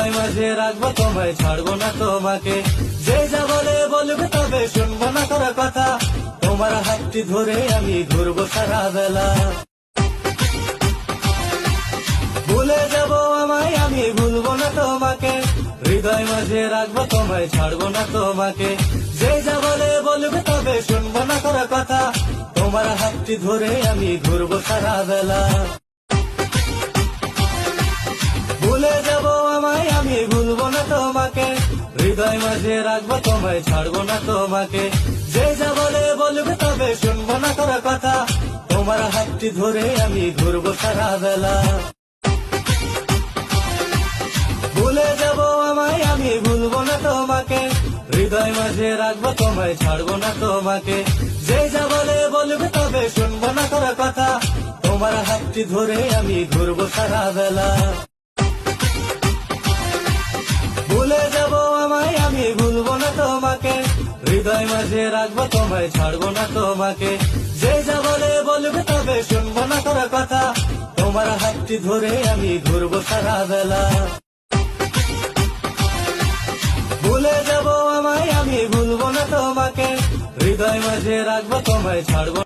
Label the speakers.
Speaker 1: হৃদয় মাঝে রাখবো তোমায়, ছাড়বো না তোমাকে। যে যা বলে বলবে তবে শুনবো না কারো কথা, তোমার হাতটি ধরে আমি ঘুরবো সারা বেলা। ভুলে যাবো আমায়, আমি ভুলবো না তোমাকে। হৃদয় মাঝে রাখবো তোমায়, ছাড়বো না তোমাকে। যে যা বলে বলবে তবে শুনবো না কারো কথা, তোমার হাতটি ধরে আমি ঘুরবো সারা বেলা। ভুলে যাবো আমায়, আমি ভুলবো না তোমাকে। হৃদয় মাঝে রাখবো তোমায়, ছাড়বো না তোমাকে। যে যা বলে বলবে তবে শুনবো না কারো কথা, তোমার হাতটি ধরে আমি ঘুরবো সারা বেলা। ভুলে যাবো আমায়, আমি ভুলবো না তোমাকে। হৃদয় মাঝে রাখবো তোমায়, ছাড়বো না তোমাকে। যে যা বলে বলবে তবে শুনবো না কারো কথা, তোমার হাতটি ধরে আমি ঘুরবো সারা বেলা। ভুলে যাবো আমায়, আমি ভুলবো না তোমাকে। হৃদয় মাঝে রাখবো তোমায়, ছাড়বো না তোমাকে। যে যা বলে বলবে তবে শুনবো না কারো কথা, তোমার হাতটি ধরে আমি ঘুরবো সারা বেলা। ভুলে যাবো আমায়, আমি ভুলবো না তোমাকে। হৃদয় মাঝে রাখবো তোমায়, ছাড়বো